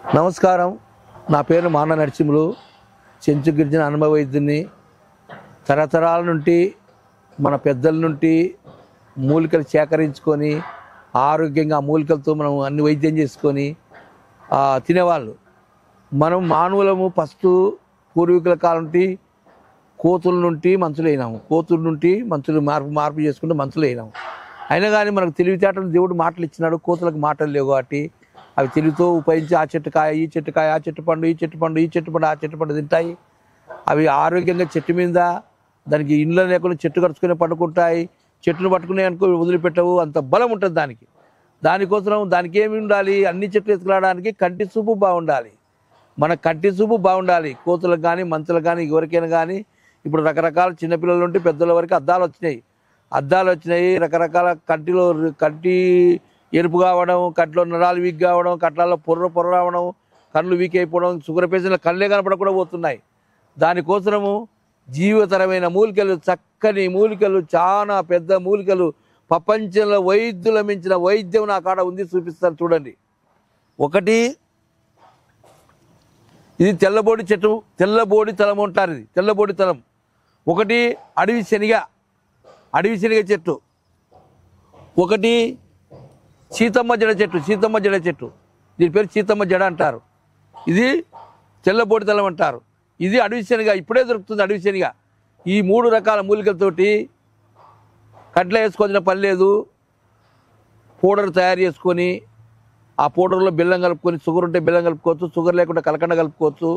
నమస్కారం. నా పేరు మాన నరసింహులు. చెంచు గిరిజన అనుభవ వైద్యుని. తరతరాల నుండి మన పెద్దల నుండి మూలికలు సేకరించుకొని ఆరోగ్యంగా ఆ మూలికలతో మనం అన్ని వైద్యం చేసుకొని తినేవాళ్ళు. మనం మానవులము ఫస్ట్ పూర్వీకుల కాలం నుండి కోతుల నుండి మనుషులు అయినాము. కోతుల నుండి మనుషులు మార్పు చేసుకుంటూ మనుషులు అయినాము. అయినా కానీ మనకు తెలివితేటలు దేవుడు మాటలు ఇచ్చినాడు. కోతులకు మాటలు లేవు కాబట్టి అవి తెలివితో ఉపయోగించి ఆ చెట్టు కాయ, ఈ చెట్టు కాయ, ఆ చెట్టు పండు, ఈ చెట్టు పండు, ఈ చెట్టు పండు, ఆ చెట్టు పండు తింటాయి. అవి ఆరోగ్యంగా చెట్టు మీద దానికి ఇండ్ల లేకుండా చెట్టు కరుచుకొని పడుకుంటాయి. చెట్టును పట్టుకునే అనుకో వదిలిపెట్టవు. అంత బలం ఉంటుంది దానికి. దానికోసం దానికి ఏమి ఉండాలి? అన్ని చెట్లు ఎత్తుకురావడానికి కంటి చూపు బాగుండాలి. మన కంటి చూపు బాగుండాలి. కోతులకు కానీ మంచులకు కానీ ఎవరికైనా కానీ ఇప్పుడు రకరకాల చిన్నపిల్లల నుండి పెద్దల వరకు అద్దాలు వచ్చినాయి. రకరకాల కంటి ఎరుపు కావడం, కంటిలో నరాలు వీక్ కావడం, కట్లలో పొర్ర రావడం, కళ్ళు వీక్ అయిపోవడం, షుగర్ పేషెంట్ల కళ్ళే కనపడకుండా పోతున్నాయి. దానికోసము జీవతరమైన మూలికలు, చక్కని మూలికలు, చాలా పెద్ద మూలికలు, ప్రపంచంలో వైద్యుల మించిన వైద్యం నా కాడ ఉంది. చూపిస్తాను చూడండి. ఒకటి ఇది తెల్లబోడి చెట్టు, తెల్లబోడి తలం అంటారు. ఇది తెల్లబోడి తలం. ఒకటి అడవి శనిగ చెట్టు. ఒకటి సీతమ్మ జడ చెట్టు. దీని పేరు సీతమ్మ జడ అంటారు. ఇది తెల్లబోడి తలం అంటారు. ఇది అడవి శనిగ, ఇప్పుడే దొరుకుతుంది అడవి శనిగ. ఈ 3 రకాల మూలికలతోటి కంట్లో వేసుకోవాల్సిన పని లేదు. పౌడర్ తయారు చేసుకొని ఆ పౌడర్లో బెల్లం కలుపుకొని, షుగర్ ఉంటే బెల్లం కలుపుకోవచ్చు, షుగర్ లేకుండా కలకండ కలుపుకోవచ్చు.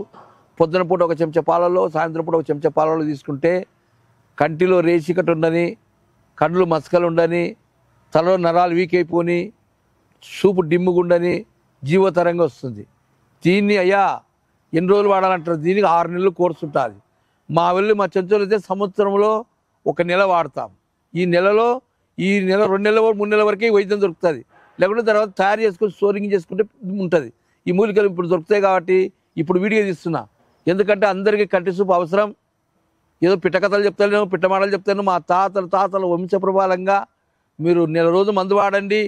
పొద్దున పూట 1 చెంచా పాలలో, సాయంత్రం పూట 1 చెంచా పాలలో తీసుకుంటే కంటిలో రేసికట్టు ఉండని, కండ్లు మసకలు ఉండని, తలలో నరాలు వీక్ అయిపోని, చూపు డిమ్ముగుండని, జీవతరంగా వస్తుంది. దీన్ని అయ్యా ఎన్ని రోజులు వాడాలంటారు? దీనికి 6 నెలలు కోర్సు ఉంటుంది. మా చెంచులు అయితే సంవత్సరంలో 1 నెల వాడతాం. ఈ నెల 2 నెలల 3 నెలల వరకే వైద్యం దొరుకుతుంది. లేకుంటే తర్వాత తయారు చేసుకొని స్టోరింగ్ చేసుకుంటే ఉంటుంది. ఈ మూలికలు ఇప్పుడు దొరుకుతాయి కాబట్టి ఇప్పుడు వీడియో తీస్తున్నా. ఎందుకంటే అందరికీ కంటి చూపు అవసరం. ఏదో పిట్టకథలు చెప్తాను, పిట్టమాటలు చెప్తాను. మా తాతల వంశప్రభాలంగా మీరు నెల రోజు మందు వాడండి.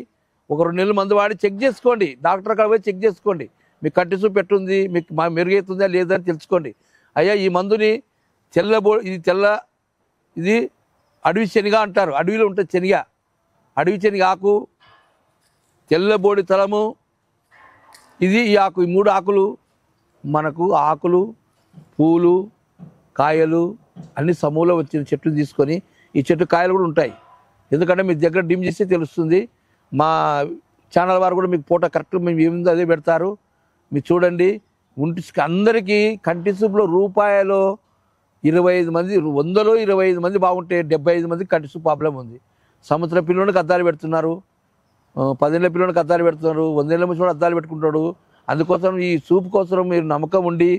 1-2 నెలలు మందు వాడి చెక్ చేసుకోండి. డాక్టర్ కాడ పోయి చెక్ చేసుకోండి. మీకు కంటి చూపు పెట్టుంది, మీకు మెరుగవుతుందా లేదని తెలుసుకోండి. అయ్యా ఈ మందుని ఇది అడవి శనిగ అంటారు. అడవిలో ఉంటుంది శనిగ. అడవి శనిగ ఆకు, తెల్లబోడి తలము, ఇది ఈ ఆకు. ఈ 3 ఆకులు మనకు ఆకులు, పూలు, కాయలు అన్ని సమూలం వచ్చిన చెట్లు తీసుకొని, ఈ చెట్టు కాయలు కూడా ఉంటాయి. ఎందుకంటే మీ దగ్గర డిమ్ చేస్తే తెలుస్తుంది. మా ఛానల్ వారు కూడా మీకు ఫోటో కరెక్ట్ మేము ఏముందో అదే పెడతారు. మీరు చూడండి. అందరికీ కంటి చూపులో రూపాయలో 25 మంది, 100లో 25 మంది బాగుంటే 75 మందికి కంటి చూపు ప్రాబ్లం ఉంది. సంవత్సరం పిల్లలకి అద్దాలు పెడుతున్నారు, 10 ఏళ్ళ పిల్లలకి అద్దాలు పెడుతున్నారు, 100 ఏళ్ళ ముసలి అద్దాలు పెట్టుకుంటాడు. అందుకోసం ఈ చూపు కోసం మీరు నమ్మకం ఉండి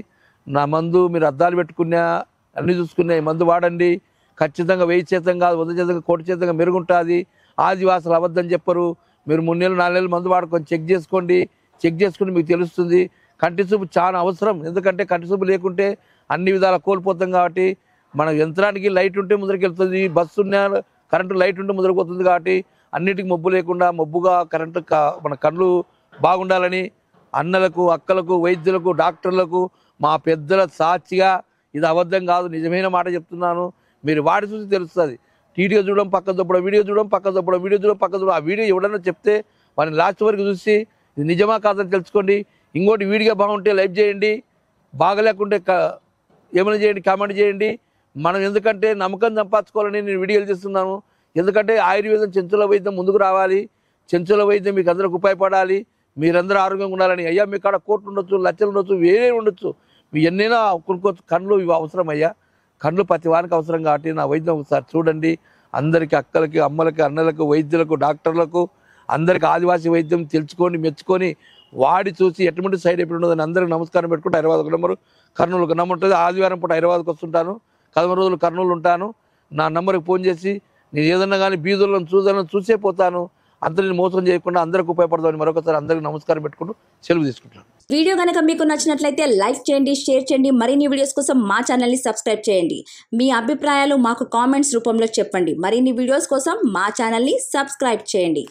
నా మందు మీరు అద్దాలు పెట్టుకున్నా అన్నీ చూసుకున్నా ఈ మందు వాడండి. ఖచ్చితంగా 1000% కాదు, 100%, 1,00,00,000% మెరుగుంటుంది. ఆదివాసులు అబద్ధం చెప్పరు. మీరు 3 నెలలు 4 నెలలు మందు వాడుకొని చెక్ చేసుకుని మీకు తెలుస్తుంది. కంటి చూపు చాలా అవసరం. ఎందుకంటే కంటి చూపు లేకుంటే అన్ని విధాలా కోల్పోతాం. కాబట్టి మన యంత్రానికి లైట్ ఉంటే ముందరికి వెళ్తుంది, బస్సు ఉన్న కరెంటు లైట్ ఉంటే ముందరికి పోతుంది. కాబట్టి అన్నిటికీ మబ్బు లేకుండా మబ్బుగా కరెంటు మన కళ్ళు బాగుండాలని అన్నలకు, అక్కలకు, వైద్యులకు, డాక్టర్లకు మా పెద్దల సాక్షిగా ఇది అబద్ధం కాదు, నిజమైన మాట చెప్తున్నాను. మీరు వాడి చూసి తెలుస్తుంది. వీడియో చూడడం పక్క దొప్పడం, వీడియో చూడడం పక్క దొప్పడం. ఆ వీడియో ఎవడన్నా చెప్తే వాడిని లాస్ట్ వరకు చూసి ఇది నిజమా కాదని తెలుసుకోండి. ఇంకోటి వీడియో బాగుంటే లైక్ చేయండి, బాగలేకుంటే ఏమైనా చేయండి, కామెంట్ చేయండి. మనం ఎందుకంటే నమ్మకం సంపాదించుకోవాలని నేను వీడియోలు చేస్తున్నాను. ఎందుకంటే ఆయుర్వేదం, చెంచుల వైద్యం ముందుకు రావాలి. చెంచుల వైద్యం మీకు అందరికి ఉపయోగపడాలి. మీరందరూ ఆరోగ్యంగా ఉండాలని. అయ్యా మీ కాడ కోట్లు ఉండొచ్చు, లక్షలు ఉండొచ్చు, వేరే ఉండొచ్చు, మీ ఎన్నైనా కొనుక్కోవచ్చు. కళ్ళు ఇవి అవసరం అయ్యా. కళ్ళు ప్రతి వారికి అవసరం కాబట్టి నా వైద్యం ఒకసారి చూడండి. అందరికీ, అక్కలకి, అమ్మలకి, అన్నలకు, వైద్యులకు, డాక్టర్లకు అందరికీ ఆదివాసీ వైద్యం తెలుసుకొని మెచ్చుకొని వాడి చూసి ఎటువంటి సైడ్ ఎఫెక్ట్ ఉండదని అందరికీ నమస్కారం పెట్టుకుంటే హైదరాబాద్ 1 నెంబరు, కర్నూలు 1 నెంబర్ ఉంటుంది. ఆదివారం పూట హైదరాబాద్కి వస్తుంటాను, 10 రోజులు కర్నూలు ఉంటాను. నా నెంబర్కి ఫోన్ చేసి నేను ఏదన్నా కానీ బీదులను చూసే పోతాను. అందరిని మోసం చేయకుండా అందరికి ఉపయోగపడతామని మరొకసారి అందరికీ నమస్కారం పెట్టుకుంటూ సెలవు తీసుకుంటాను. వీడియో కనుక మీకు నచ్చినట్లయితే లైక్ చేయండి, షేర్ చేయండి. మరిన్ని వీడియోస్ కోసం మా ఛానల్ని సబ్స్క్రైబ్ చేయండి. మీ అభిప్రాయాలు మాకు కామెంట్స్ రూపంలో చెప్పండి. మరిన్ని వీడియోస్ కోసం మా ఛానల్ని సబ్స్క్రైబ్ చేయండి.